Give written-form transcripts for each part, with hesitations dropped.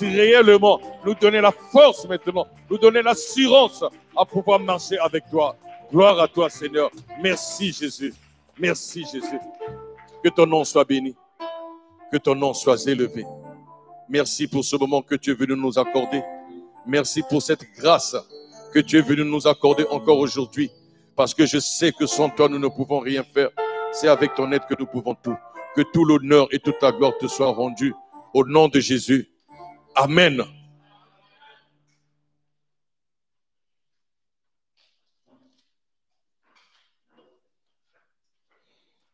réellement nous donner la force maintenant, nous donner l'assurance à pouvoir marcher avec toi. Gloire à toi, Seigneur. Merci, Jésus. Merci, Jésus. Que ton nom soit béni. Que ton nom soit élevé. Merci pour ce moment que tu es venu nous accorder. Merci pour cette grâce que tu es venu nous accorder encore aujourd'hui. Parce que je sais que sans toi, nous ne pouvons rien faire. C'est avec ton aide que nous pouvons tout. Que tout l'honneur et toute la gloire te soient rendus. Au nom de Jésus. Amen.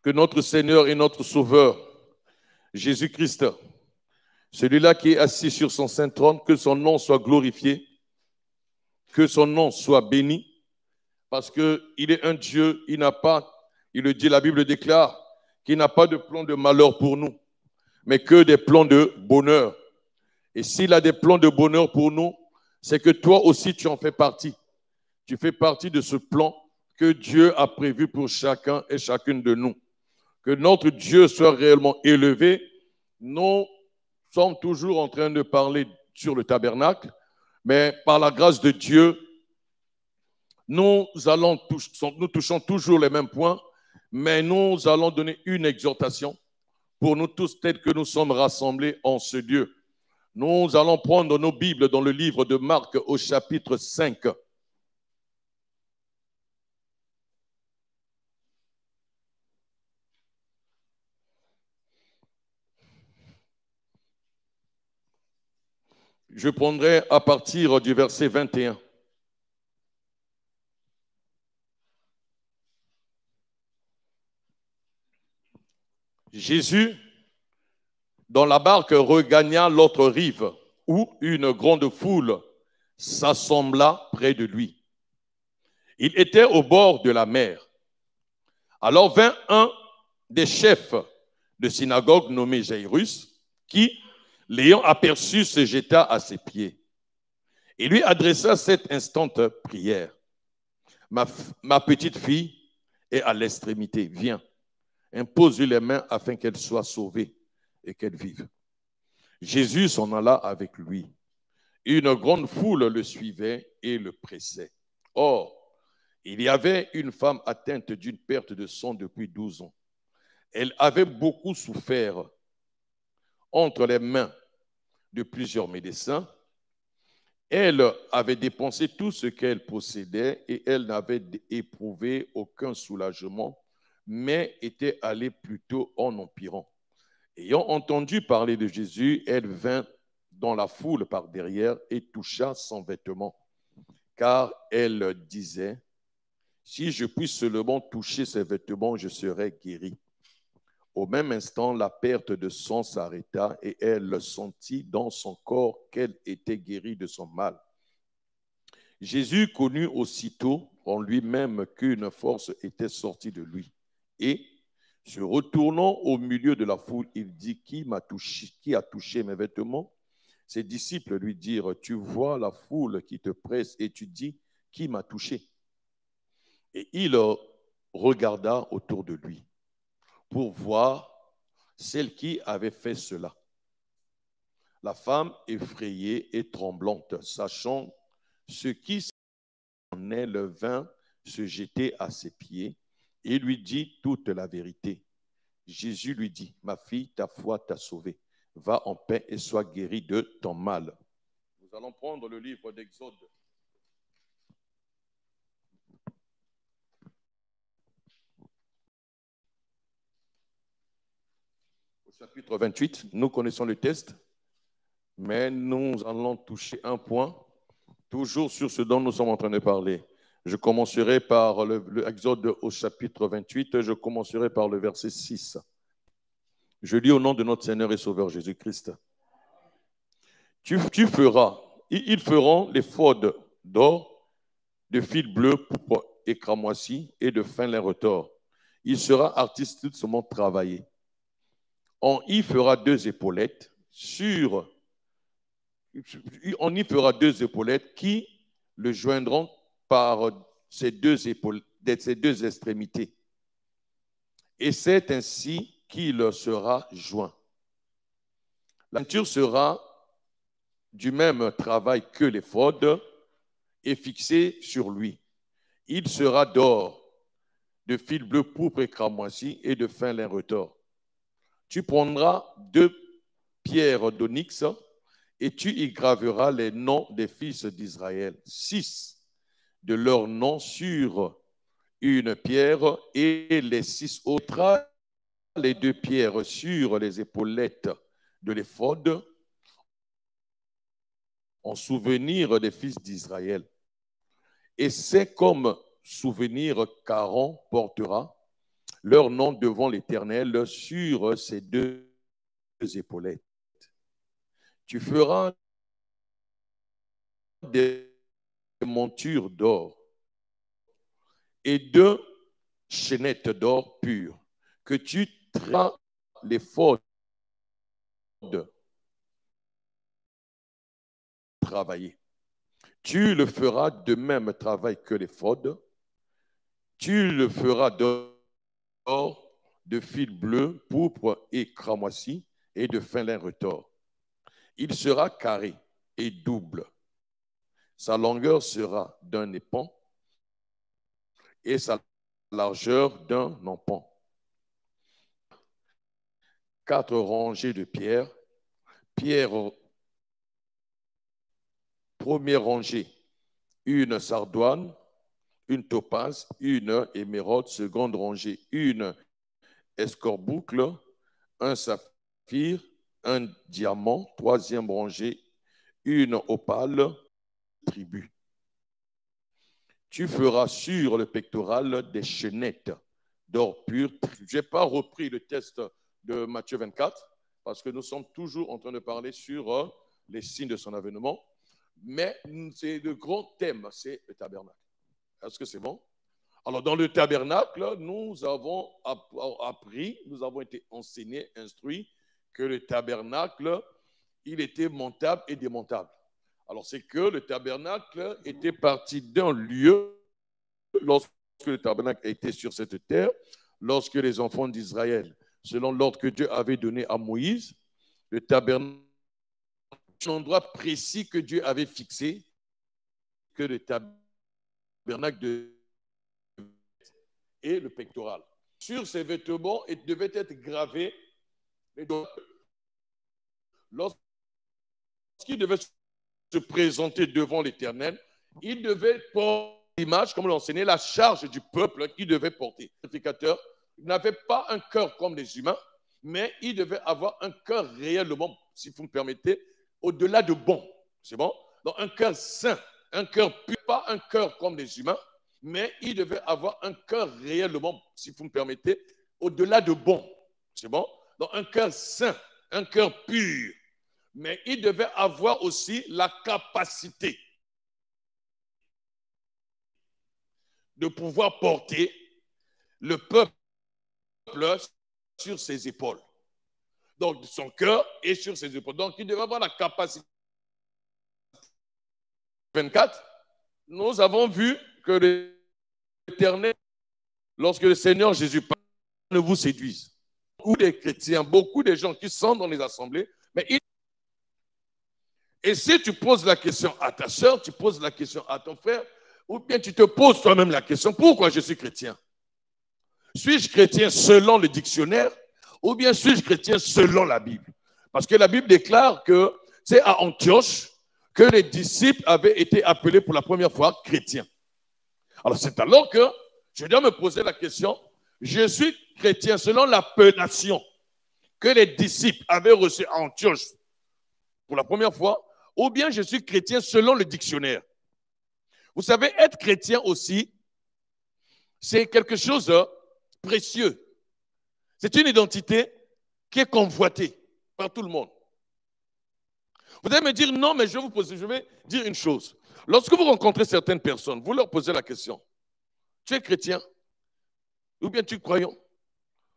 Que notre Seigneur et notre Sauveur, Jésus-Christ, celui-là qui est assis sur son saint trône, que son nom soit glorifié, que son nom soit béni, parce qu'il est un Dieu, il n'a pas, il le dit, la Bible déclare, qu'il n'a pas de plan de malheur pour nous, mais que des plans de bonheur. Et s'il a des plans de bonheur pour nous, c'est que toi aussi tu en fais partie. Tu fais partie de ce plan que Dieu a prévu pour chacun et chacune de nous. Que notre Dieu soit réellement élevé. Nous sommes toujours en train de parler sur le tabernacle, mais par la grâce de Dieu, nous touchons toujours les mêmes points, mais nous allons donner une exhortation pour nous tous tels que nous sommes rassemblés en ce lieu. Nous allons prendre nos Bibles dans le livre de Marc au chapitre 5. Je prendrai à partir du verset 21. Jésus, dans la barque, regagna l'autre rive, où une grande foule s'assembla près de lui. Il était au bord de la mer. Alors vint un des chefs de synagogue nommé Jairus, qui, l'ayant aperçu, se jeta à ses pieds et lui adressa cette instante prière. Ma petite fille est à l'extrémité, viens, impose-lui les mains afin qu'elle soit sauvée et qu'elle vive. Jésus s'en alla avec lui. Une grande foule le suivait et le pressait. Or, il y avait une femme atteinte d'une perte de sang depuis 12 ans. Elle avait beaucoup souffert entre les mains de plusieurs médecins. Elle avait dépensé tout ce qu'elle possédait et elle n'avait éprouvé aucun soulagement, mais était allée plutôt en empirant. Ayant entendu parler de Jésus, elle vint dans la foule par derrière et toucha son vêtement, car elle disait, « Si je puis seulement toucher ses vêtements, je serai guérie. » Au même instant, la perte de sang s'arrêta et elle sentit dans son corps qu'elle était guérie de son mal. Jésus connut aussitôt en lui-même qu'une force était sortie de lui et, se retournant au milieu de la foule, il dit, qui a touché mes vêtements? Ses disciples lui dirent, tu vois la foule qui te presse et tu dis, qui m'a touché? Et il regarda autour de lui pour voir celle qui avait fait cela. La femme, effrayée et tremblante, sachant ce qui en elle, vint se jeter à ses pieds et lui dit toute la vérité. Jésus lui dit, ma fille, ta foi t'a sauvée. Va en paix et sois guérie de ton mal. Nous allons prendre le livre d'Exode. Au chapitre 28, nous connaissons le texte, mais nous allons toucher un point, toujours sur ce dont nous sommes en train de parler. Je commencerai par l'Exode au chapitre 28, je commencerai par le verset 6. Je lis au nom de notre Seigneur et Sauveur Jésus-Christ. Ils feront l'éphod d'or, de fil bleu, pourpre et cramoisi et de fin lin retors. Il sera artistement travaillé. On y fera 2 épaulettes on y fera 2 épaulettes qui le joindront par ces deux extrémités. Et c'est ainsi qu'il sera joint. La ceinture sera du même travail que l'éphod est fixé sur lui. Il sera d'or, de fil bleu, pourpre et cramoisi et de fin lin retors. Tu prendras 2 pierres d'onyx et tu y graveras les noms des fils d'Israël, 6 de leurs noms sur une pierre et les 6 autres, les 2 pierres sur les épaulettes de l'éphod, en souvenir des fils d'Israël. Et c'est comme souvenir qu'Aaron portera leur nom devant l'Éternel sur ces 2 épaulettes. Tu feras des montures d'or et 2 chaînettes d'or pures que tu trairas l'éphod travailler. Tu le feras de même travail que l'éphod. Tu le feras d'or, de fil bleu, pourpre et cramoisi et de fin lin retors. Il sera carré et double. Sa longueur sera d'un épan et sa largeur d'un empan. 4 rangées de pierres. Première rangée, une sardoine, une topaze, une émeraude. Seconde rangée, une escorboucle, un saphir, un diamant. Troisième rangée, une opale, tribu. Tu feras sur le pectoral des chaînettes d'or pur. Je n'ai pas repris le texte de Matthieu 24 parce que nous sommes toujours en train de parler sur les signes de son avènement. Mais c'est le grand thème, c'est le tabernacle. Est-ce que c'est bon? Alors, dans le tabernacle, nous avons appris, nous avons été enseignés, instruits, que le tabernacle, il était montable et démontable. Alors, c'est que le tabernacle était parti d'un lieu, lorsque le tabernacle était sur cette terre, lorsque les enfants d'Israël, selon l'ordre que Dieu avait donné à Moïse, le tabernacle, un endroit précis que Dieu avait fixé, que le tabernacle et le pectoral. Sur ces vêtements, il devait être gravé, lorsqu'il devait se présenter devant l'Éternel, il devait porter l'image, comme l'enseignait, la charge du peuple qu'il devait porter. Le sacrificateur n'avait pas un cœur comme les humains, mais il devait avoir un cœur réellement, si vous me permettez, au-delà de bon. C'est bon? Donc un cœur saint, un cœur pur, pas un cœur comme les humains, mais il devait avoir un cœur réellement, si vous me permettez, au-delà de bon. C'est bon? Donc un cœur saint, un cœur pur. Mais il devait avoir aussi la capacité de pouvoir porter le peuple sur ses épaules. Donc son cœur est sur ses épaules. Donc il devait avoir la capacité. 24, nous avons vu que l'Éternel, lorsque le Seigneur Jésus parle, ne vous séduise. Beaucoup de chrétiens, beaucoup de gens qui sont dans les assemblées, mais et si tu poses la question à ta soeur, tu poses la question à ton frère, ou bien tu te poses toi-même la question, pourquoi je suis chrétien? Suis-je chrétien selon le dictionnaire ou bien suis-je chrétien selon la Bible? Parce que la Bible déclare que c'est à Antioche que les disciples avaient été appelés pour la première fois chrétiens. Alors c'est alors que je dois me poser la question, je suis chrétien selon l'appellation que les disciples avaient reçue à Antioche pour la première fois, ou bien je suis chrétien selon le dictionnaire. Vous savez, être chrétien aussi, c'est quelque chose de précieux. C'est une identité qui est convoitée par tout le monde. Vous allez me dire, non, mais je vais dire une chose. Lorsque vous rencontrez certaines personnes, vous leur posez la question, tu es chrétien ou bien tu es croyant?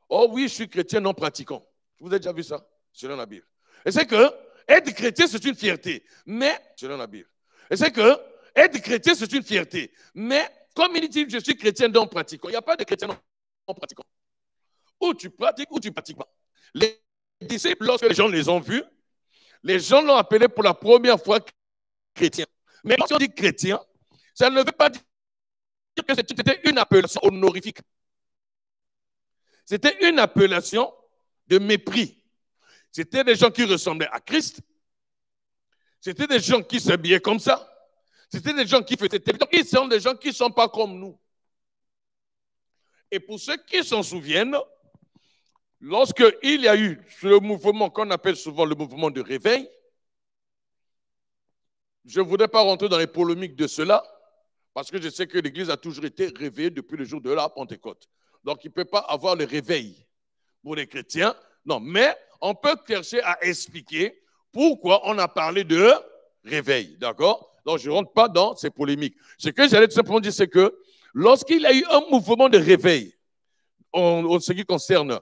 Oh oui, je suis chrétien non pratiquant. Vous avez déjà vu ça? Selon la Bible. Et c'est que être chrétien, c'est une fierté. Mais, selon la Bible. Et c'est que être chrétien, c'est une fierté. Mais, comme il dit, je suis chrétien non pratiquant. Il n'y a pas de chrétien non pratiquant. Ou tu pratiques ou tu ne pratiques pas. Les disciples, lorsque les gens les ont vus, les gens l'ont appelé pour la première fois chrétien. Mais lorsqu'on dit chrétien, ça ne veut pas dire que c'était une appellation honorifique. C'était une appellation de mépris. C'était des gens qui ressemblaient à Christ. C'était des gens qui s'habillaient comme ça. C'était des gens qui faisaient... Ils sont des gens qui ne sont pas comme nous. Et pour ceux qui s'en souviennent, lorsqu'il y a eu le mouvement qu'on appelle souvent le mouvement de réveil, je ne voudrais pas rentrer dans les polémiques de cela, parce que je sais que l'Église a toujours été réveillée depuis le jour de la Pentecôte. Donc, il ne peut pas avoir le réveil pour les chrétiens. Non, mais on peut chercher à expliquer pourquoi on a parlé de réveil. D'accord? Donc, je ne rentre pas dans ces polémiques. Ce que j'allais tout simplement dire, c'est que lorsqu'il y a eu un mouvement de réveil, en ce qui concerne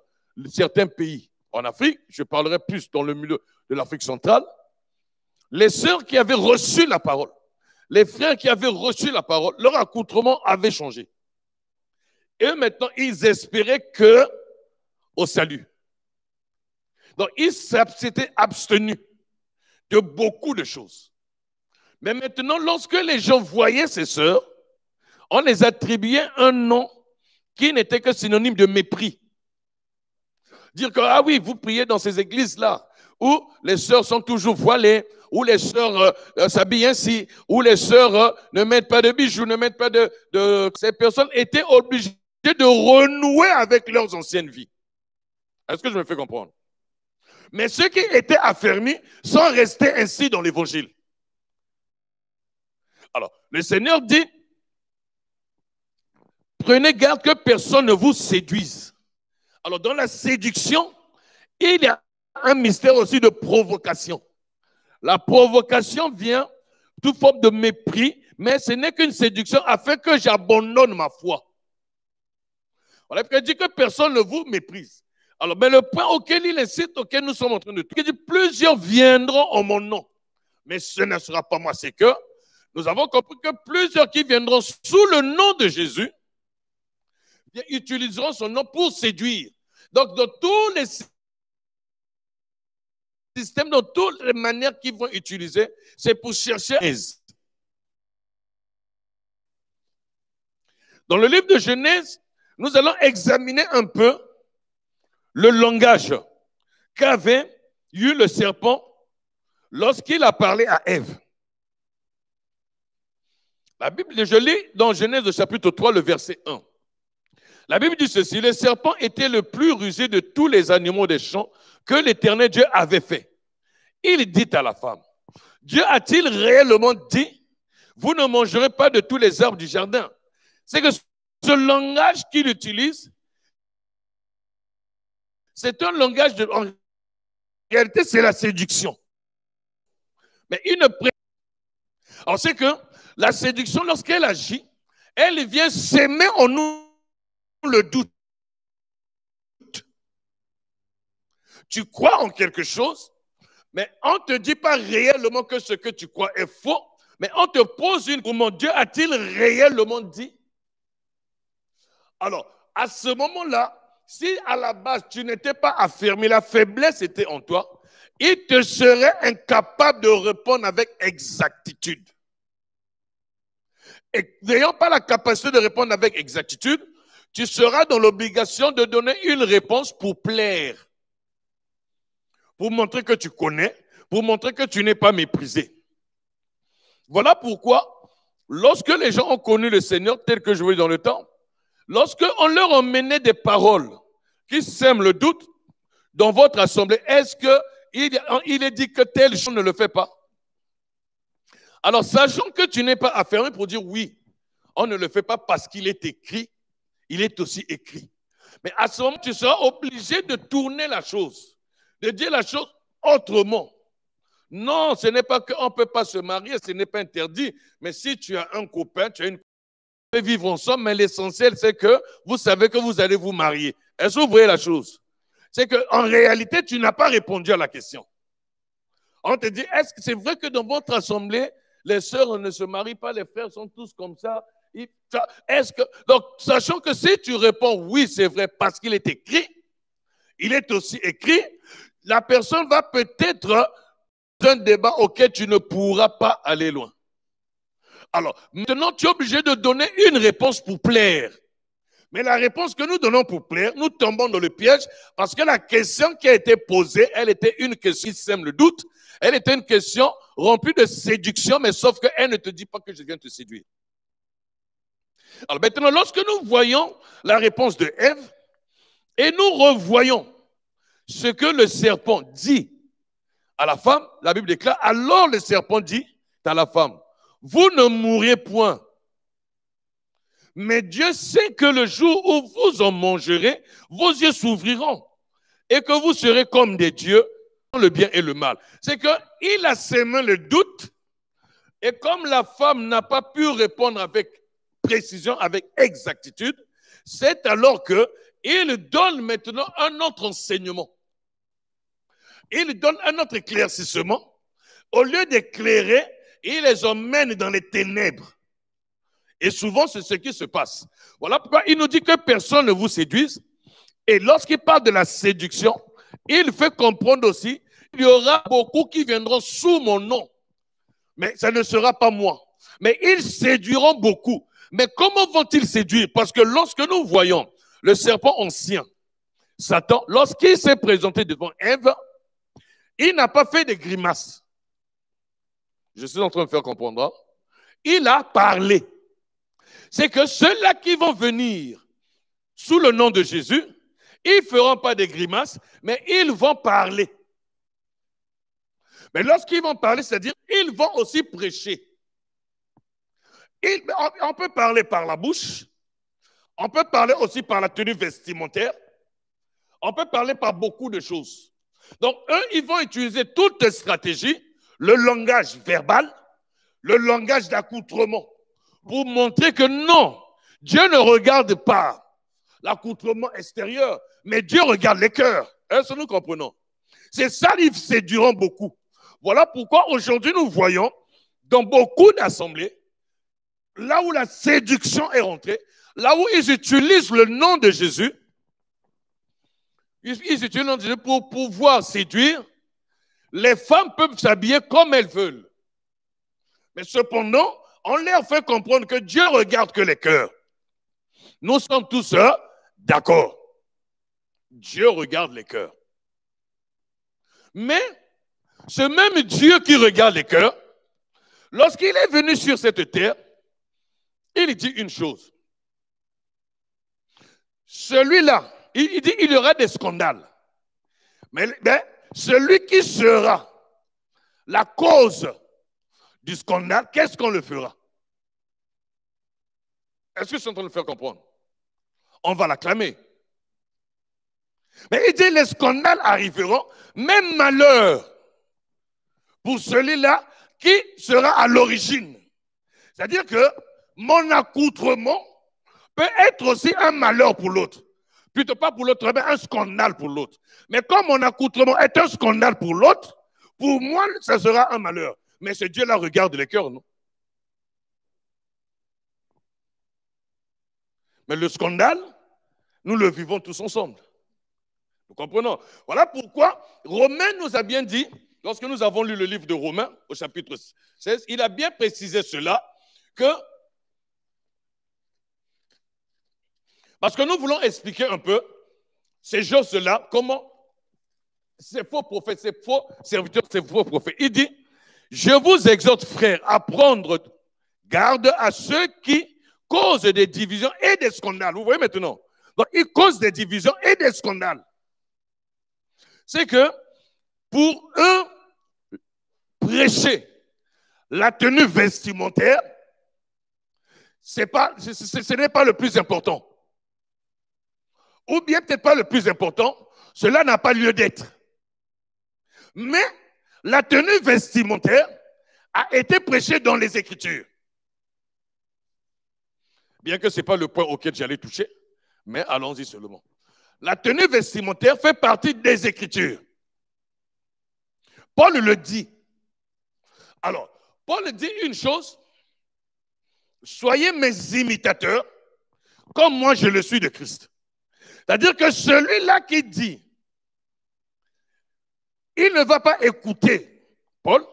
certains pays en Afrique, je parlerai plus dans le milieu de l'Afrique centrale, les sœurs qui avaient reçu la parole, les frères qui avaient reçu la parole, leur accoutrement avait changé. Et maintenant, ils espéraient que au salut. Donc, ils s'étaient abstenus de beaucoup de choses. Mais maintenant, lorsque les gens voyaient ces sœurs, on les attribuait un nom qui n'était que synonyme de mépris. Dire que, ah oui, vous priez dans ces églises-là, où les sœurs sont toujours voilées, où les sœurs s'habillent ainsi, où les sœurs ne mettent pas de bijoux, ne mettent pas de... Ces personnes étaient obligées de renouer avec leurs anciennes vies. Est-ce que je me fais comprendre? Mais ceux qui étaient affermis sont restés ainsi dans l'évangile. Alors, le Seigneur dit, prenez garde que personne ne vous séduise. Alors, dans la séduction, il y a un mystère aussi de provocation. La provocation vient sous forme de mépris, mais ce n'est qu'une séduction afin que j'abandonne ma foi. On a dit que personne ne vous méprise. Alors, mais le point auquel il incite, auquel nous sommes en train de tout, il dit plusieurs viendront en mon nom. Mais ce ne sera pas moi, c'est que nous avons compris que plusieurs qui viendront sous le nom de Jésus utiliseront son nom pour séduire. Donc, dans tous les systèmes, dans toutes les manières qu'ils vont utiliser, c'est pour chercher. Dans le livre de Genèse, nous allons examiner un peu le langage qu'avait eu le serpent lorsqu'il a parlé à Ève. La Bible, je lis dans Genèse chapitre 3, le verset 1. La Bible dit ceci, le serpent était le plus rusé de tous les animaux des champs que l'Éternel Dieu avait fait. Il dit à la femme, Dieu a-t-il réellement dit, vous ne mangerez pas de tous les arbres du jardin? C'est que ce langage qu'il utilise, c'est un langage de... En réalité, c'est la séduction. Mais alors, c'est que la séduction, lorsqu'elle agit, elle vient s'aimer en nous le doute. Tu crois en quelque chose, mais on ne te dit pas réellement que ce que tu crois est faux, mais on te pose une question, Dieu a-t-il réellement dit? Alors, à ce moment-là, si à la base tu n'étais pas affirmé, la faiblesse était en toi, il te serait incapable de répondre avec exactitude. Et n'ayant pas la capacité de répondre avec exactitude, tu seras dans l'obligation de donner une réponse pour plaire, pour montrer que tu connais, pour montrer que tu n'es pas méprisé. Voilà pourquoi, lorsque les gens ont connu le Seigneur tel que je vois dans le temps, lorsqu'on leur emmenait des paroles qui sèment le doute dans votre assemblée, est-ce qu'il est dit que telle chose ne le fait pas? Alors, sachant que tu n'es pas affermé pour dire oui, on ne le fait pas parce qu'il est écrit, il est aussi écrit. Mais à ce moment, tu seras obligé de tourner la chose, de dire la chose autrement. Non, ce n'est pas qu'on ne peut pas se marier, ce n'est pas interdit. Mais si tu as un copain, tu as une copain, vivre ensemble, mais l'essentiel, c'est que vous savez que vous allez vous marier. Est-ce que vous voyez la chose? C'est qu'en réalité, tu n'as pas répondu à la question. On te dit, est-ce que c'est vrai que dans votre assemblée, les sœurs ne se marient pas, les frères sont tous comme ça? Donc, sachant que si tu réponds oui, c'est vrai, parce qu'il est écrit, il est aussi écrit, la personne va peut-être C'est un débat auquel tu ne pourras pas aller loin. Alors, maintenant, tu es obligé de donner une réponse pour plaire. Mais la réponse que nous donnons pour plaire, nous tombons dans le piège parce que la question qui a été posée, elle était une question qui sème le doute. Elle était une question remplie de séduction, mais sauf qu'elle ne te dit pas que je viens te séduire. Alors maintenant, lorsque nous voyons la réponse de Ève et nous revoyons ce que le serpent dit à la femme, la Bible déclare, alors le serpent dit à la femme, vous ne mourrez point. Mais Dieu sait que le jour où vous en mangerez, vos yeux s'ouvriront et que vous serez comme des dieux, le bien et le mal. C'est qu'il a semé le doute et comme la femme n'a pas pu répondre avec précision, avec exactitude, c'est alors qu'il donne maintenant un autre enseignement. Il donne un autre éclaircissement. Au lieu d'éclairer, il les emmène dans les ténèbres. Et souvent, c'est ce qui se passe. Voilà pourquoi il nous dit que personne ne vous séduise. Et lorsqu'il parle de la séduction, il fait comprendre aussi qu'il y aura beaucoup qui viendront sous mon nom. Mais ça ne sera pas moi. Mais ils séduiront beaucoup. Mais comment vont-ils séduire? Parce que lorsque nous voyons le serpent ancien, Satan, lorsqu'il s'est présenté devant Ève, il n'a pas fait de grimaces. Je suis en train de faire comprendre. Il a parlé. C'est que ceux-là qui vont venir sous le nom de Jésus, ils ne feront pas de grimaces, mais ils vont parler. Mais lorsqu'ils vont parler, c'est-à-dire ils vont aussi prêcher. On peut parler par la bouche, on peut parler aussi par la tenue vestimentaire, on peut parler par beaucoup de choses. Donc, eux, ils vont utiliser toutes les stratégies, le langage verbal, le langage d'accoutrement, pour montrer que non, Dieu ne regarde pas l'accoutrement extérieur, mais Dieu regarde les cœurs. Est-ce que nous comprenons? C'est ça, ils séduiront beaucoup. Voilà pourquoi aujourd'hui nous voyons dans beaucoup d'assemblées, là où la séduction est rentrée, là où ils utilisent le nom de Jésus, ils utilisent le nom de Jésus pour pouvoir séduire. Les femmes peuvent s'habiller comme elles veulent. Mais cependant, on leur fait comprendre que Dieu regarde que les cœurs. Nous sommes tous d'accord. Dieu regarde les cœurs. Mais ce même Dieu qui regarde les cœurs, lorsqu'il est venu sur cette terre, il dit une chose. Celui-là, il dit il y aura des scandales. Mais celui qui sera la cause du scandale, qu'est-ce qu'on le fera? Est-ce que je suis en train de le faire comprendre? On va l'acclamer. Mais il dit les scandales arriveront, même malheur pour celui-là qui sera à l'origine. C'est-à-dire que mon accoutrement peut être aussi un malheur pour l'autre. Plutôt pas pour l'autre, mais un scandale pour l'autre. Mais comme mon accoutrement est un scandale pour l'autre, pour moi, ça sera un malheur. Mais ce Dieu-là regarde les cœurs, non? Mais le scandale, nous le vivons tous ensemble. Nous comprenons. Voilà pourquoi Romain nous a bien dit, lorsque nous avons lu le livre de Romains, au chapitre 16, il a bien précisé cela, que parce que nous voulons expliquer un peu ces choses-là, comment ces faux prophètes, ces faux serviteurs, ces faux prophètes. Il dit, je vous exhorte, frères, à prendre garde à ceux qui causent des divisions et des scandales. Vous voyez maintenant? Donc, ils causent des divisions et des scandales. C'est que pour eux, prêcher la tenue vestimentaire, ce n'est pas le plus important. Ou bien peut-être pas le plus important, cela n'a pas lieu d'être. Mais la tenue vestimentaire a été prêchée dans les Écritures. Bien que ce n'est pas le point auquel j'allais toucher, mais allons-y seulement. La tenue vestimentaire fait partie des Écritures. Paul le dit. Alors, Paul dit une chose, soyez mes imitateurs, comme moi je le suis de Christ. C'est-à-dire que celui-là qui dit, il ne va pas écouter Paul,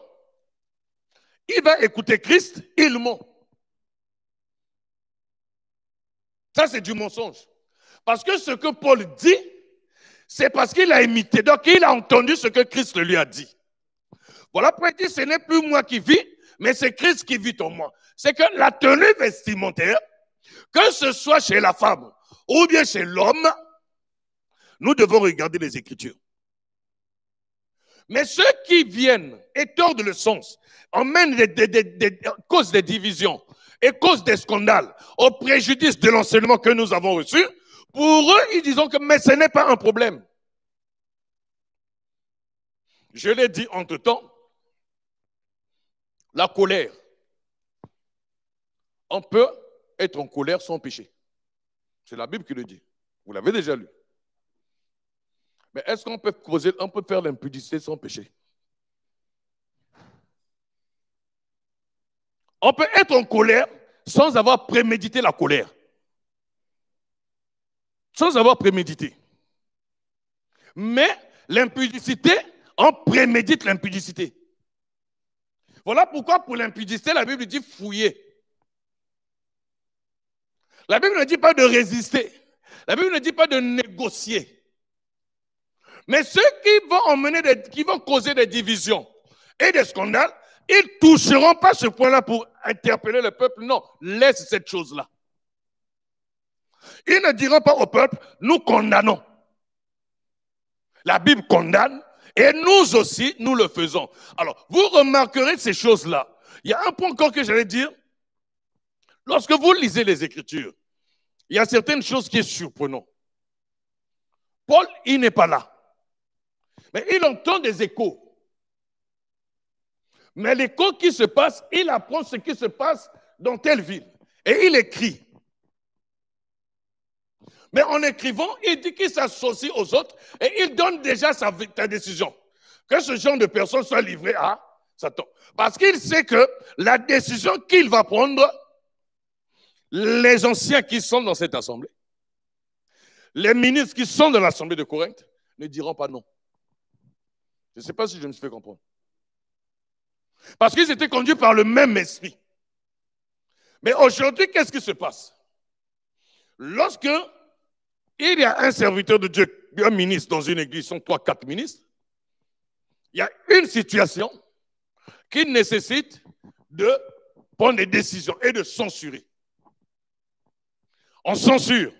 il va écouter Christ, il ment. Ça, c'est du mensonge. Parce que ce que Paul dit, c'est parce qu'il a imité. Donc, il a entendu ce que Christ lui a dit. Voilà pourquoi il dit, ce n'est plus moi qui vis, mais c'est Christ qui vit en moi. C'est que la tenue vestimentaire, que ce soit chez la femme ou bien chez l'homme, nous devons regarder les Écritures. Mais ceux qui viennent et tordent le sens, emmènent causes des divisions et causes des scandales au préjudice de l'enseignement que nous avons reçu, pour eux, ils disent que mais ce n'est pas un problème. Je l'ai dit entre-temps, la colère. On peut être en colère sans péché. C'est la Bible qui le dit. Vous l'avez déjà lu. Mais est-ce qu'on peut faire l'impudicité sans péché? On peut être en colère sans avoir prémédité la colère. Sans avoir prémédité. Mais l'impudicité, on prémédite l'impudicité. Voilà pourquoi pour l'impudicité, la Bible dit fouiller. La Bible ne dit pas de résister. La Bible ne dit pas de négocier. Mais ceux qui vont causer des divisions et des scandales, ils ne toucheront pas ce point-là pour interpeller le peuple. Non, laisse cette chose-là. Ils ne diront pas au peuple, nous condamnons. La Bible condamne et nous aussi, nous le faisons. Alors, vous remarquerez ces choses-là. Il y a un point encore que j'allais dire. Lorsque vous lisez les Écritures, il y a certaines choses qui sont surprenantes. Paul, il n'est pas là. Mais il entend des échos. Mais l'écho qui se passe, il apprend ce qui se passe dans telle ville. Et il écrit. Mais en écrivant, il dit qu'il s'associe aux autres et il donne déjà sa décision. Que ce genre de personne soit livré à Satan. Parce qu'il sait que la décision qu'il va prendre, les anciens qui sont dans cette assemblée, les ministres qui sont dans l'assemblée de Corinthe, ne diront pas non. Je ne sais pas si je me suis fait comprendre. Parce qu'ils étaient conduits par le même esprit. Mais aujourd'hui, qu'est-ce qui se passe? Lorsque il y a un serviteur de Dieu, un ministre dans une église, ils sont 3-4 ministres, il y a une situation qui nécessite de prendre des décisions et de censurer. On censure.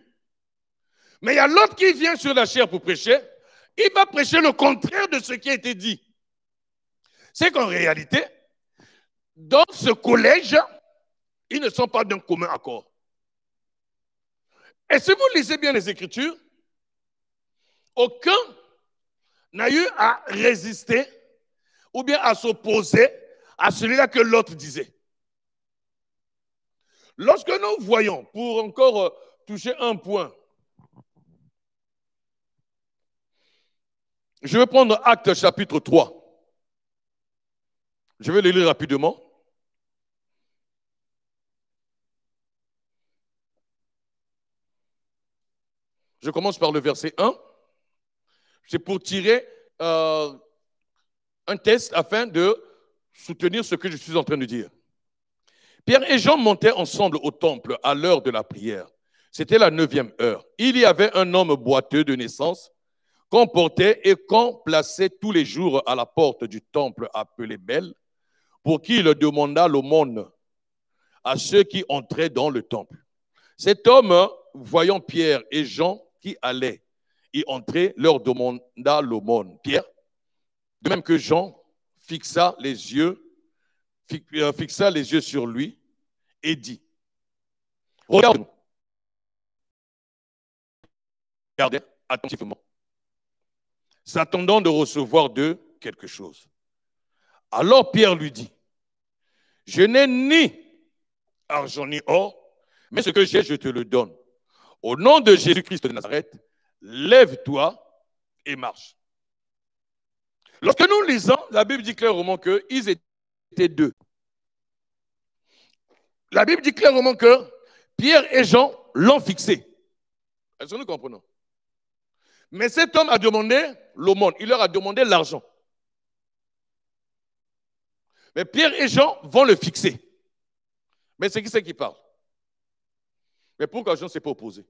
Mais il y a l'autre qui vient sur la chaire pour prêcher, il va prêcher le contraire de ce qui a été dit. C'est qu'en réalité, dans ce collège, ils ne sont pas d'un commun accord. Et si vous lisez bien les Écritures, aucun n'a eu à résister ou bien à s'opposer à celui-là que l'autre disait. Lorsque nous voyons, pour encore toucher un point, je vais prendre Actes chapitre 3. Je vais le lire rapidement. Je commence par le verset 1. C'est pour tirer un test afin de soutenir ce que je suis en train de dire. Pierre et Jean montaient ensemble au temple à l'heure de la prière. C'était la 9e heure. Il y avait un homme boiteux de naissance qu'on portait et qu'on plaçait tous les jours à la porte du temple appelé Belle, pour qui il demanda l'aumône à ceux qui entraient dans le temple. Cet homme, voyant Pierre et Jean qui allaient y entrer, leur demanda l'aumône. Pierre, de même que Jean, fixa les yeux sur lui et dit, regarde-nous. Regardez attentivement, s'attendant de recevoir d'eux quelque chose. Alors Pierre lui dit, je n'ai ni argent ni or, mais ce que j'ai, je te le donne. Au nom de Jésus-Christ de Nazareth, lève-toi et marche. Lorsque nous lisons, la Bible dit clairement qu'ils étaient deux. La Bible dit clairement que Pierre et Jean l'ont fixé. Est-ce que nous comprenons? Mais cet homme a demandé l'aumône, il leur a demandé l'argent. Mais Pierre et Jean vont le fixer. Mais c'est qui c'est qui parle? Mais pourquoi Jean ne s'est pas opposé?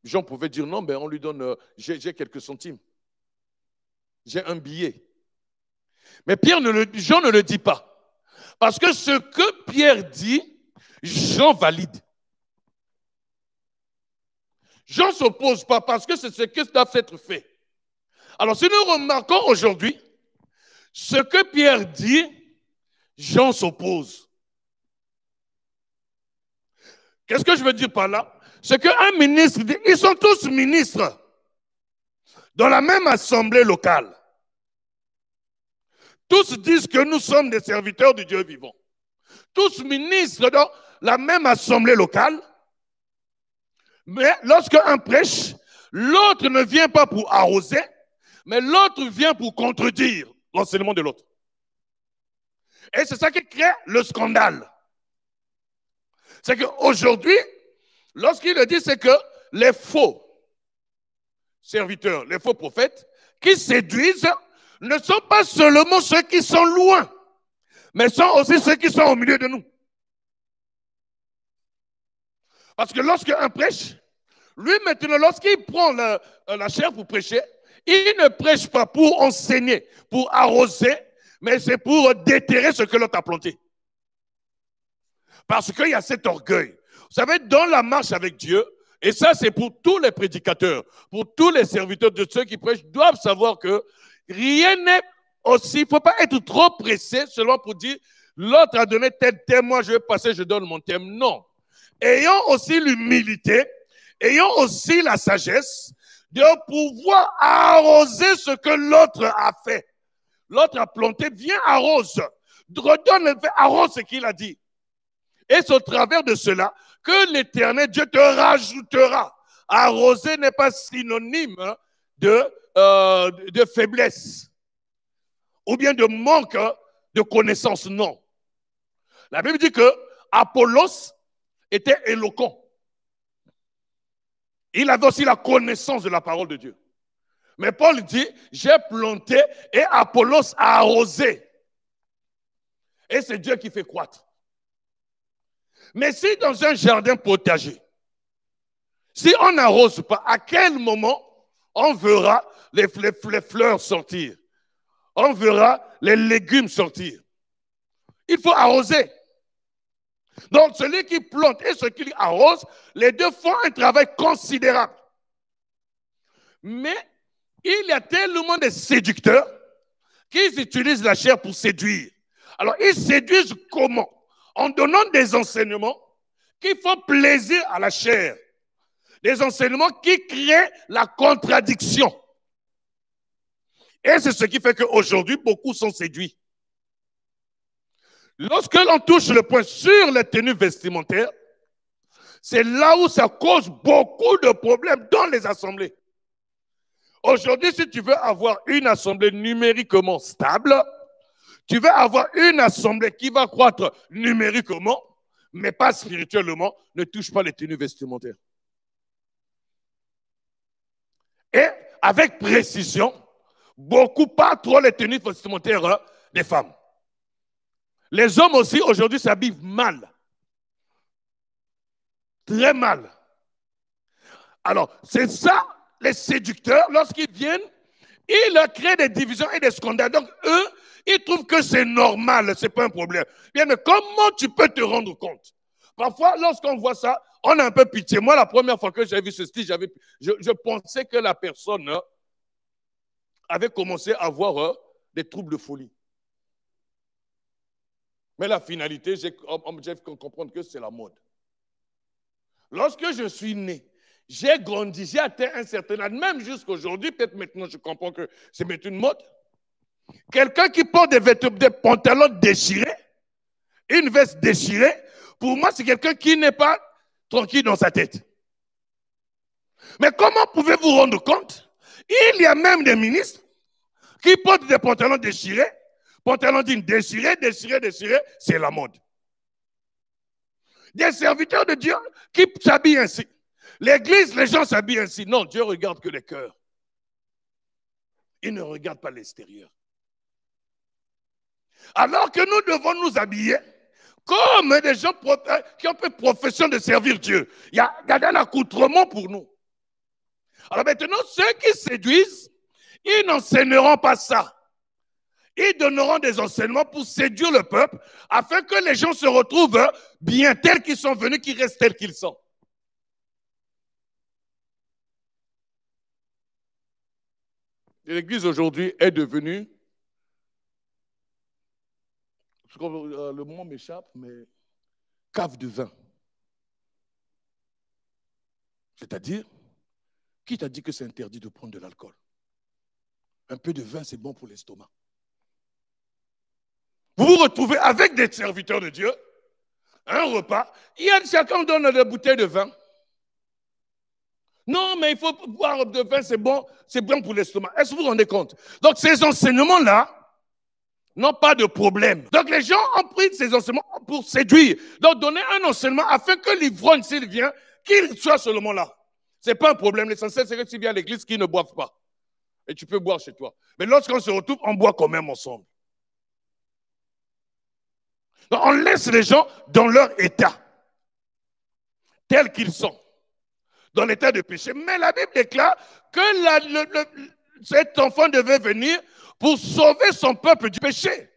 Jean pouvait dire non, mais on lui donne, j'ai quelques centimes. J'ai un billet. Mais Jean ne le dit pas. Parce que ce que Pierre dit, Jean valide. Jean ne s'oppose pas parce que c'est ce qui doit être fait. Alors, si nous remarquons aujourd'hui, ce que Pierre dit, Jean s'oppose. Qu'est-ce que je veux dire par là? C'est qu'un ministre dit, ils sont tous ministres dans la même assemblée locale. Tous disent que nous sommes des serviteurs du Dieu vivant. Tous ministres dans la même assemblée locale. Mais lorsqu'un prêche, l'autre ne vient pas pour arroser, mais l'autre vient pour contredire l'enseignement de l'autre. Et c'est ça qui crée le scandale. C'est qu'aujourd'hui, lorsqu'il le dit, c'est que les faux serviteurs, les faux prophètes, qui séduisent, ne sont pas seulement ceux qui sont loin, mais sont aussi ceux qui sont au milieu de nous. Parce que lorsqu'un prêche, lui maintenant, lorsqu'il prend la chair pour prêcher, il ne prêche pas pour enseigner, pour arroser, mais c'est pour déterrer ce que l'autre a planté. Parce qu'il y a cet orgueil. Vous savez, dans la marche avec Dieu, et ça c'est pour tous les prédicateurs, pour tous les serviteurs de ceux qui prêchent, doivent savoir que rien n'est aussi, il ne faut pas être trop pressé seulement pour dire, l'autre a donné tel thème, moi je vais passer, je donne mon thème. Non. Ayons aussi l'humilité, ayons aussi la sagesse de pouvoir arroser ce que l'autre a fait. L'autre a planté, viens arrose. Redonne, arrose ce qu'il a dit. Et c'est au travers de cela que l'Éternel Dieu te rajoutera. Arroser n'est pas synonyme de faiblesse ou bien de manque de connaissance, non. La Bible dit que Apollos était éloquent. Il avait aussi la connaissance de la parole de Dieu. Mais Paul dit, j'ai planté et Apollos a arrosé. Et c'est Dieu qui fait croître. Mais si dans un jardin potager, si on n'arrose pas, à quel moment on verra les fleurs sortir? On verra les légumes sortir. Il faut arroser. Donc celui qui plante et celui qui arrose, les deux font un travail considérable. Mais il y a tellement de séducteurs qui utilisent la chair pour séduire. Alors ils séduisent comment? En donnant des enseignements qui font plaisir à la chair. Des enseignements qui créent la contradiction. Et c'est ce qui fait qu'aujourd'hui, beaucoup sont séduits. Lorsque l'on touche le point sur les tenues vestimentaires, c'est là où ça cause beaucoup de problèmes dans les assemblées. Aujourd'hui, si tu veux avoir une assemblée numériquement stable, tu veux avoir une assemblée qui va croître numériquement, mais pas spirituellement, ne touche pas les tenues vestimentaires. Et avec précision, beaucoup, pas trop les tenues vestimentaires des femmes. Les hommes aussi, aujourd'hui, s'habillent mal. Très mal. Alors, c'est ça, les séducteurs, lorsqu'ils viennent, ils créent des divisions et des scandales. Donc, eux, ils trouvent que c'est normal, ce n'est pas un problème. Bien, mais comment tu peux te rendre compte? Parfois, lorsqu'on voit ça, on a un peu pitié. Moi, la première fois que j'ai vu ce style, je pensais que la personne avait commencé à avoir des troubles de folie. Mais la finalité, j'ai compris que c'est la mode. Lorsque je suis né, j'ai grandi, j'ai atteint un certain âge, même jusqu'à aujourd'hui, peut-être maintenant je comprends que c'est maintenant une mode. Quelqu'un qui porte des pantalons déchirés, une veste déchirée, pour moi c'est quelqu'un qui n'est pas tranquille dans sa tête. Mais comment pouvez-vous rendre compte? Il y a même des ministres qui portent des pantalons déchirés, pantalons dignes déchirés, c'est la mode. Des serviteurs de Dieu qui s'habillent ainsi. L'église, les gens s'habillent ainsi. Non, Dieu regarde que les cœurs. Il ne regarde pas l'extérieur. Alors que nous devons nous habiller comme des gens qui ont fait profession de servir Dieu. Il y a un accoutrement pour nous. Alors maintenant, ceux qui séduisent, ils n'enseigneront pas ça. Ils donneront des enseignements pour séduire le peuple afin que les gens se retrouvent bien tels qu'ils sont venus, qu'ils restent tels qu'ils sont. L'Église aujourd'hui est devenue, le mot m'échappe, mais cave de vin. C'est-à-dire, qui t'a dit que c'est interdit de prendre de l'alcool? Un peu de vin, c'est bon pour l'estomac. Vous vous retrouvez avec des serviteurs de Dieu, un repas, chacun donne des bouteilles de vin. Non, mais il faut boire de vin, c'est bon pour l'estomac. Est-ce que vous vous rendez compte? Donc ces enseignements-là n'ont pas de problème. Donc les gens ont pris ces enseignements pour séduire. Donc donner un enseignement afin que l'ivrogne, s'il vient, qu'il soit seulement là. Ce n'est pas un problème. L'essentiel, c'est que s'il vient à l'église, qu'ils ne boivent pas. Et tu peux boire chez toi. Mais lorsqu'on se retrouve, on boit quand même ensemble. Donc on laisse les gens dans leur état, tels qu'ils sont, dans l'état de péché. Mais la Bible déclare que cet enfant devait venir pour sauver son peuple du péché.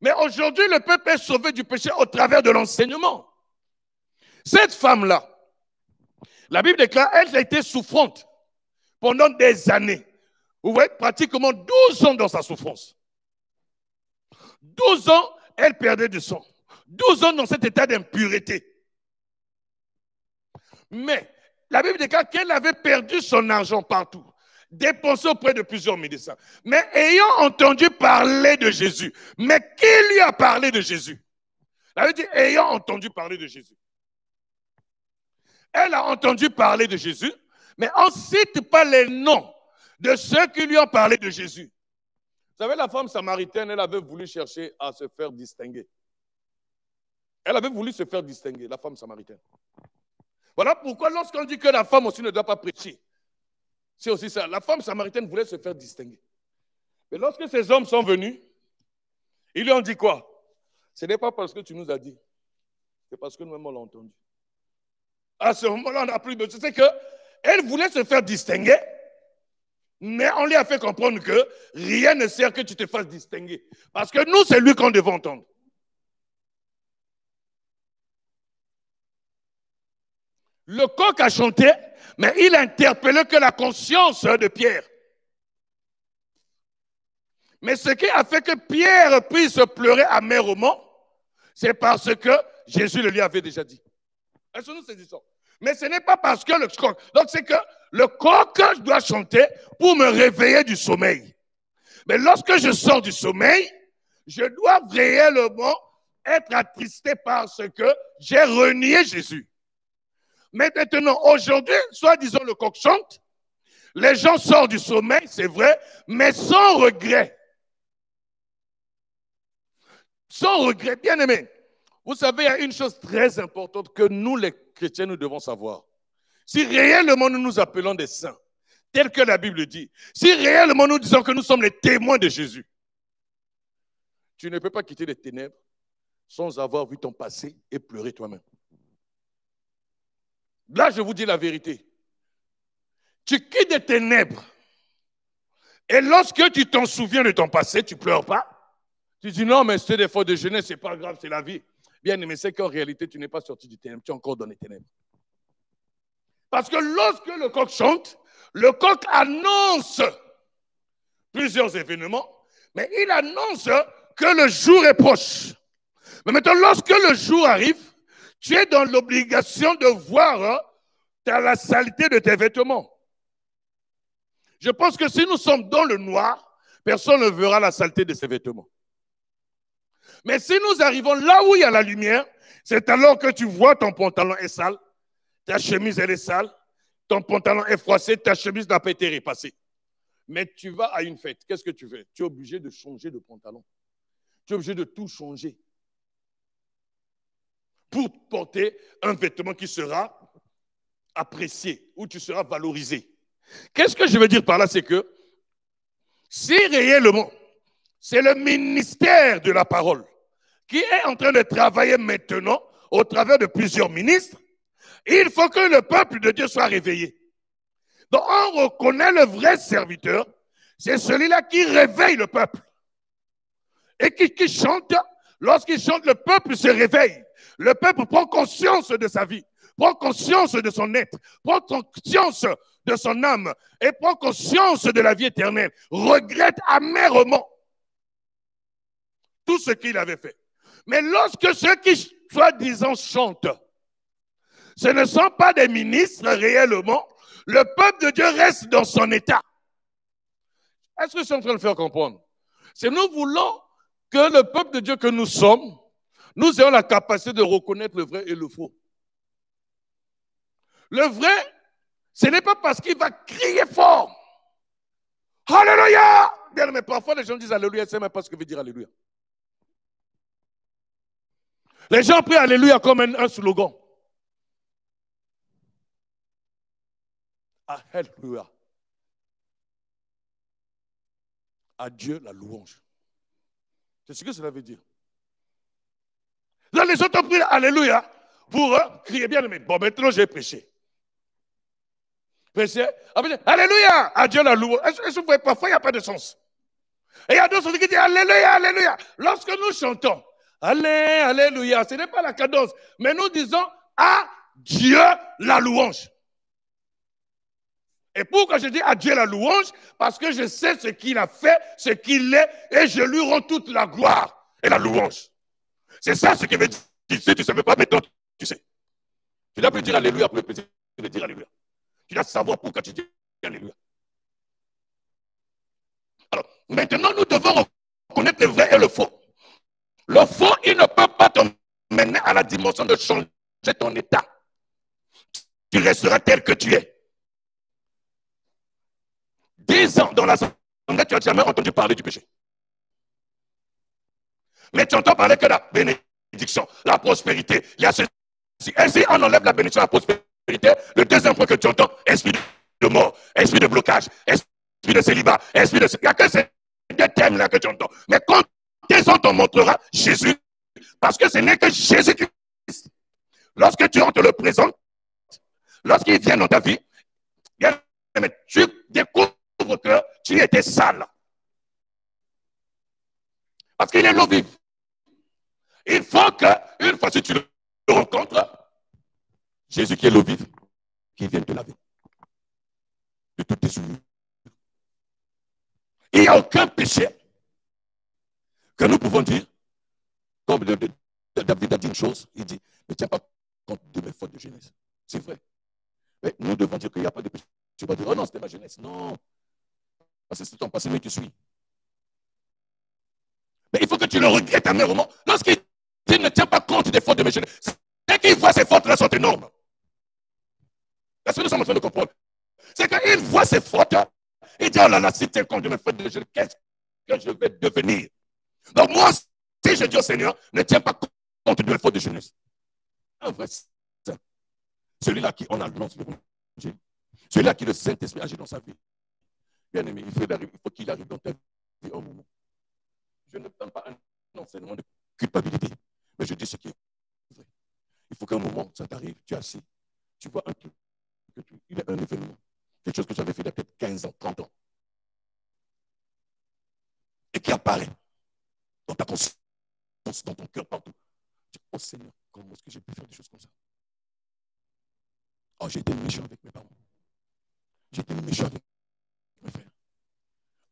Mais aujourd'hui, le peuple est sauvé du péché au travers de l'enseignement. Cette femme-là, la Bible déclare, elle a été souffrante pendant des années. Vous voyez, pratiquement 12 ans dans sa souffrance. 12 ans, elle perdait du sang. 12 ans dans cet état d'impureté. Mais la Bible déclare qu'elle avait perdu son argent partout, dépensé auprès de plusieurs médecins. Mais ayant entendu parler de Jésus, mais qui lui a parlé de Jésus? La Bible dit, ayant entendu parler de Jésus. Elle a entendu parler de Jésus, mais on ne cite pas les noms de ceux qui lui ont parlé de Jésus. Vous savez, la femme samaritaine, elle avait voulu chercher à se faire distinguer. Elle avait voulu se faire distinguer, la femme samaritaine. Voilà pourquoi lorsqu'on dit que la femme aussi ne doit pas prêcher, c'est aussi ça. La femme samaritaine voulait se faire distinguer. Mais lorsque ces hommes sont venus, ils lui ont dit quoi? Ce n'est pas parce que tu nous as dit, c'est parce que nous-mêmes on l'a entendu. À ce moment-là, on n'a plus besoin. C'est qu'elle voulait se faire distinguer, mais on lui a fait comprendre que rien ne sert que tu te fasses distinguer. Parce que nous, c'est lui qu'on devait entendre. Le coq a chanté, mais il a interpellé que la conscience de Pierre. Mais ce qui a fait que Pierre puisse pleurer amèrement, c'est parce que Jésus le lui avait déjà dit. Est-ce que nous saisissons? Mais ce n'est pas parce que le coq... Donc c'est que le coq doit chanter pour me réveiller du sommeil. Mais lorsque je sors du sommeil, je dois réellement être attristé parce que j'ai renié Jésus. Mais maintenant, aujourd'hui, soit disons le coq chante, les gens sortent du sommeil, c'est vrai, mais sans regret. Sans regret, bien aimé. Vous savez, il y a une chose très importante que nous, les chrétiens, nous devons savoir. Si réellement nous nous appelons des saints, tel que la Bible dit, si réellement nous disons que nous sommes les témoins de Jésus, tu ne peux pas quitter les ténèbres sans avoir vu ton passé et pleurer toi-même. Là, je vous dis la vérité. Tu quittes les ténèbres et lorsque tu t'en souviens de ton passé, tu ne pleures pas. Tu dis non, mais c'est des fautes de jeunesse, c'est pas grave, c'est la vie. Bien aimé, c'est qu'en réalité, tu n'es pas sorti du ténèbre, tu es encore dans les ténèbres. Parce que lorsque le coq chante, le coq annonce plusieurs événements, mais il annonce que le jour est proche. Mais maintenant, lorsque le jour arrive, tu es dans l'obligation de voir la saleté de tes vêtements. Je pense que si nous sommes dans le noir, personne ne verra la saleté de ses vêtements. Mais si nous arrivons là où il y a la lumière, c'est alors que tu vois ton pantalon est sale, ta chemise elle est sale, ton pantalon est froissé, ta chemise n'a pas été repassée. Mais tu vas à une fête, qu'est-ce que tu fais? Tu es obligé de changer de pantalon. Tu es obligé de tout changer pour porter un vêtement qui sera apprécié, où tu seras valorisé. Qu'est-ce que je veux dire par là? C'est que si réellement C'est le ministère de la parole qui est en train de travailler maintenant au travers de plusieurs ministres. Il faut que le peuple de Dieu soit réveillé. Donc on reconnaît le vrai serviteur, c'est celui-là qui réveille le peuple. Et qui chante, lorsqu'il chante, le peuple se réveille. Le peuple prend conscience de sa vie, prend conscience de son être, prend conscience de son âme et prend conscience de la vie éternelle. Regrette amèrement tout ce qu'il avait fait. Mais lorsque ceux qui, soi-disant, chantent, ce ne sont pas des ministres réellement, le peuple de Dieu reste dans son état. Est-ce que je suis en train de faire comprendre? C'est nous voulons que le peuple de Dieu que nous sommes, nous ayons la capacité de reconnaître le vrai et le faux. Le vrai, ce n'est pas parce qu'il va crier fort. Alléluia! Mais parfois les gens disent Alléluia, ils ne savent même pas ce que veut dire Alléluia. Les gens prient Alléluia comme un slogan. Alléluia. À Dieu la louange. C'est ce que cela veut dire. Là, les autres prient Alléluia pour crier bien. Mais bon, maintenant j'ai prêché. Prêché. Alléluia, à Dieu la louange. Est-ce que vous voyez, parfois il n'y a pas de sens. Et il y a d'autres qui disent Alléluia, Alléluia. Lorsque nous chantons, Alléluia, ce n'est pas la cadence, mais nous disons à Dieu la louange. Et pourquoi je dis à Dieu la louange? Parce que je sais ce qu'il a fait, ce qu'il est, et je lui rends toute la gloire et la louange. C'est ça ce qui veut dire. Si tu ne savais pas, maintenant tu sais. Tu dois plus dire Alléluia pour le plaisir de dire Alléluia. Tu dois savoir pourquoi tu dis Alléluia. Alors, maintenant, nous devons reconnaître le vrai et le faux. Le faux, il ne peut pas t'emmener à la dimension de changer ton état. Tu resteras tel que tu es. 10 ans dans l'assemblée, tu n'as jamais entendu parler du péché. Mais tu entends parler que la bénédiction, la prospérité, il y a ceci. Et si on enlève la bénédiction, la prospérité, le deuxième point que tu entends, esprit de mort, esprit de blocage, esprit de célibat, esprit de... Il n'y a que ces deux thèmes-là que tu entends. Mais quand tes on te montrera Jésus, parce que ce n'est que Jésus-Christ. Lorsque tu te le présentes, lorsqu'il vient dans ta vie, tu découvres que tu étais sale. Parce qu'il est l'eau vive. Il faut qu'une fois que tu le rencontres, Jésus qui est l'eau vive, qui vient te laver de toutes tes souillures. Il n'y a aucun péché que nous pouvons dire, comme David a dit une chose, il dit, ne tiens pas compte de mes fautes de jeunesse. C'est vrai. Mais nous devons dire qu'il n'y a pas de péché. Tu vas dire, oh non, c'était ma jeunesse. Non. Parce que c'est ton passé, mais tu suis. Mais il faut que tu le regrettes amèrement. Lorsqu'il dit, ne tiens pas compte des fautes de mes jeunesse, c'est qu'il voit ces fautes-là sont énormes. Est-ce que nous sommes en train de comprendre? C'est qu'il voit ces fautes, il dit, oh là là, si tu tiens compte de mes fautes de jeunesse, qu'est-ce que je vais devenir? Donc moi, si je dis au Seigneur, ne tiens pas compte de mes fautes de jeunesse. Un vrai saint. Celui-là qui on annonce l'évangile. Celui-là qui le Saint-Esprit agit dans sa vie. Bien aimé, il faut qu'il arrive dans ta vie un moment. Je ne donne pas un enseignement de culpabilité, mais je dis ce qui est vrai. Il faut qu'un moment, ça t'arrive, tu es assis, tu vois un truc, il y a un événement, quelque chose que j'avais fait il y a peut-être 15 ans, 30 ans, et qui apparaît dans ta conscience, dans ton cœur, partout. Tu dis, oh Seigneur, comment est-ce que j'ai pu faire des choses comme ça? Oh, j'ai été méchant avec mes parents. J'ai été méchant avec mes frères.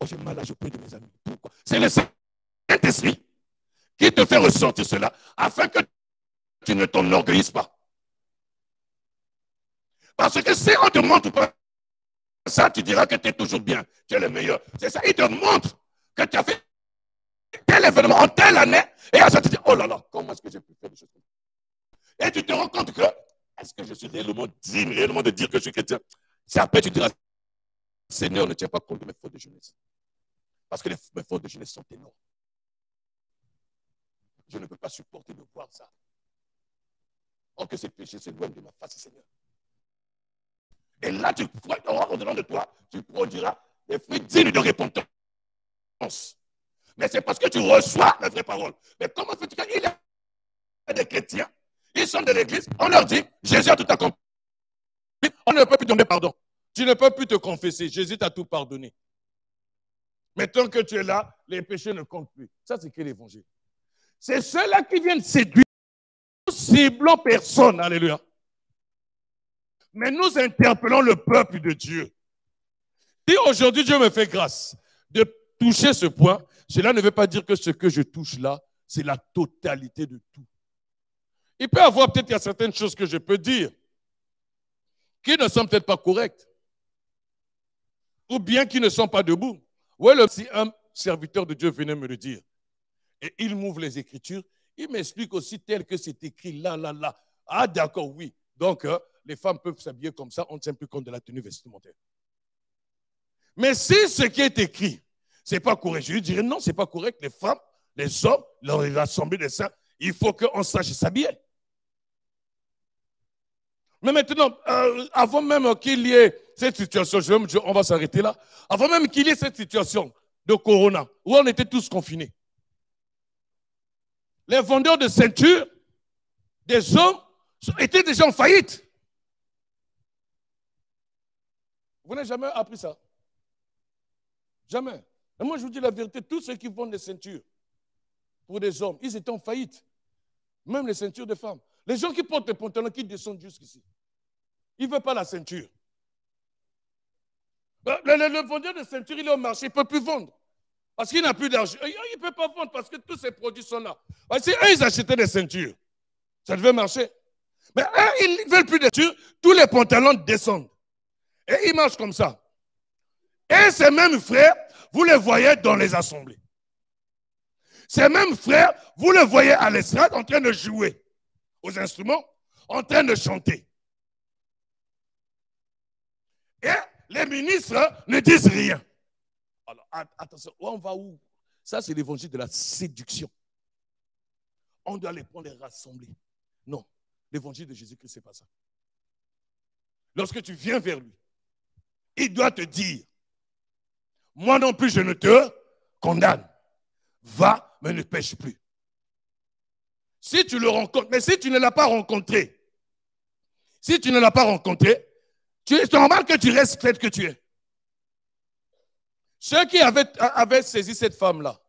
Oh, j'ai mal agi auprès de mes amis. Pourquoi? C'est le Saint-Esprit qui te fait ressentir cela afin que tu ne t'enorgueillisses pas. Parce que si on te montre pas ça, tu diras que tu es toujours bien, tu es le meilleur. C'est ça, il te montre que tu as fait tel événement en telle année, et à ça tu dis, oh là là, comment est-ce que j'ai pu faire des choses comme ça? Et tu te rends compte que, est-ce que je suis réellement digne, réellement de dire que je suis chrétien? C'est après tu diras, Seigneur, ne tiens pas compte de mes fautes de jeunesse. Parce que mes fautes de jeunesse sont énormes. Je ne peux pas supporter de voir ça. Oh, que ces péchés s'éloignent de ma face, Seigneur. Et là, tu auras au-dedans de toi, tu produiras des fruits dignes de repentance. Mais c'est parce que tu reçois la vraie parole. Mais comment fais-tu qu'il y a des chrétiens, ils sont de l'église, on leur dit, Jésus a tout accompli. On ne peut plus te demander pardon. Tu ne peux plus te confesser. Jésus t'a tout pardonné. Mais tant que tu es là, les péchés ne comptent plus. Ça, c'est quel évangile? C'est ceux-là qui viennent séduire. Nous ciblons personne. Alléluia. Mais nous interpellons le peuple de Dieu. Si aujourd'hui Dieu me fait grâce de toucher ce point, cela ne veut pas dire que ce que je touche là, c'est la totalité de tout. Il peut y avoir peut-être qu'il y a certaines choses que je peux dire qui ne sont peut-être pas correctes. Ou bien qui ne sont pas debout. Oui, si un serviteur de Dieu venait me le dire, et il m'ouvre les Écritures, il m'explique aussi tel que c'est écrit là, là, là. Ah, d'accord, oui. Donc, les femmes peuvent s'habiller comme ça, on ne tient plus compte de la tenue vestimentaire. Mais si ce qui est écrit, ce n'est pas correct, je lui dirais non, ce n'est pas correct. Les femmes, les hommes, l'assemblée des saints, il faut qu'on sache s'habiller. Mais maintenant, avant même qu'il y ait cette situation, on va s'arrêter là, avant même qu'il y ait cette situation de corona, où on était tous confinés, les vendeurs de ceintures, des hommes, étaient déjà en faillite. Vous n'avez jamais appris ça? Jamais. Et moi, je vous dis la vérité, tous ceux qui vendent des ceintures pour des hommes, ils étaient en faillite. Même les ceintures de femmes. Les gens qui portent des pantalons qui descendent jusqu'ici. Ils ne veulent pas la ceinture. Le vendeur de ceinture, il est au marché, il ne peut plus vendre. Parce qu'il n'a plus d'argent. Il ne peut pas vendre parce que tous ces produits sont là. Parce que eux, ils achetaient des ceintures. Ça devait marcher. Mais eux, ils ne veulent plus de ceintures. Tous les pantalons descendent. Et ils marchent comme ça. Et ces mêmes frères, vous les voyez dans les assemblées. Ces mêmes frères, vous les voyez à l'estrade en train de jouer aux instruments, en train de chanter. Et les ministres ne disent rien. Alors, attention, on va où? Ça, c'est l'évangile de la séduction. On doit les prendre et les rassembler. Non, l'évangile de Jésus-Christ, ce n'est pas ça. Lorsque tu viens vers lui, il doit te dire, moi non plus, je ne te condamne. Va, mais ne pêche plus. Si tu le rencontres, mais si tu ne l'as pas rencontré, c'est normal que tu restes tel que tu es. Ceux qui avaient saisi cette femme-là,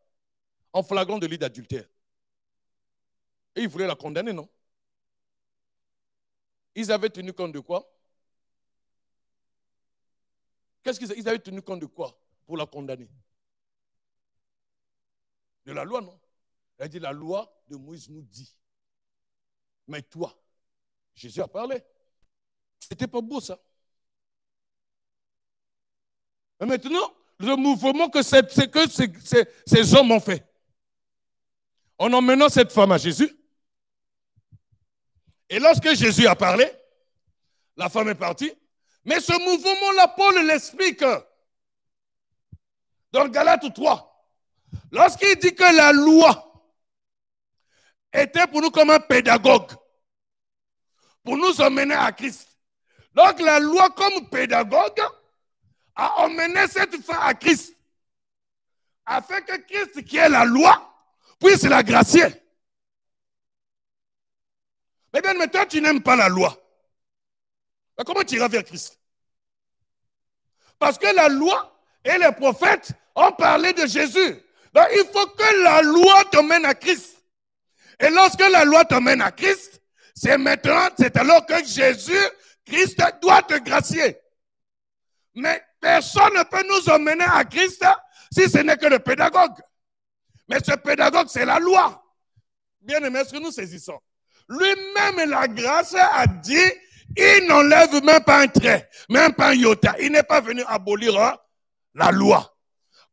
en flagrant de lit d'adultère, et ils voulaient la condamner, non? Ils avaient tenu compte de quoi? Ils avaient tenu compte de quoi pour la condamner? De la loi, non? Elle a dit, la loi de Moïse nous dit. Mais toi, Jésus a parlé. C'était pas beau, ça. Mais maintenant, le mouvement que ces hommes ont fait, en emmenant cette femme à Jésus, et lorsque Jésus a parlé, la femme est partie, mais ce mouvement-là, Paul l'explique. Dans Galates 3, lorsqu'il dit que la loi était pour nous comme un pédagogue, pour nous emmener à Christ. Donc la loi comme pédagogue a emmené cette femme à Christ, afin que Christ, qui est la loi, puisse la gracier. Mais bien, toi, tu n'aimes pas la loi. Mais comment tu iras vers Christ? Parce que la loi et les prophètes ont parlé de Jésus. Donc il faut que la loi t'emmène à Christ. Et lorsque la loi t'emmène à Christ, c'est alors que Jésus, Christ, doit te gracier. Mais personne ne peut nous emmener à Christ si ce n'est que le pédagogue. Mais ce pédagogue, c'est la loi. Bien aimé, est-ce que nous saisissons? Lui-même, la grâce a dit, il n'enlève même pas un trait, même pas un iota. Il n'est pas venu abolir la loi.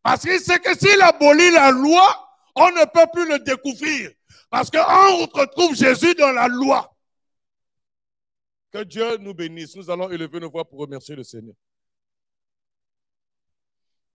Parce qu'il sait que s'il abolit la loi, on ne peut plus le découvrir. Parce qu'on retrouve Jésus dans la loi. Que Dieu nous bénisse. Nous allons élever nos voix pour remercier le Seigneur.